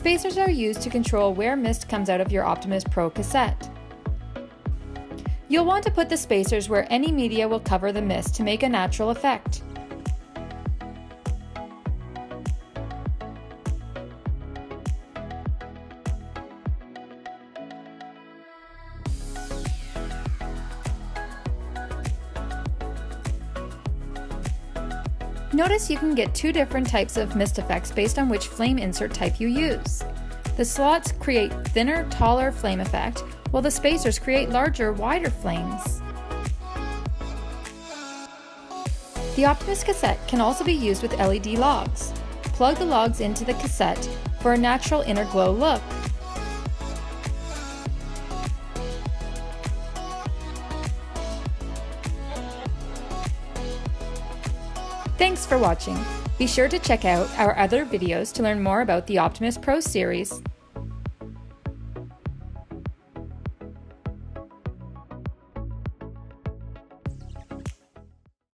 Spacers are used to control where mist comes out of your Opti-Myst Pro cassette. You'll want to put the spacers where any media will cover the mist to make a natural effect. Notice you can get two different types of mist effects based on which flame insert type you use. The slots create thinner, taller flame effect, while the spacers create larger, wider flames. The Opti-Myst cassette can also be used with LED logs. Plug the logs into the cassette for a natural inner glow look. Thanks for watching. Be sure to check out our other videos to learn more about the Opti-Myst Pro series.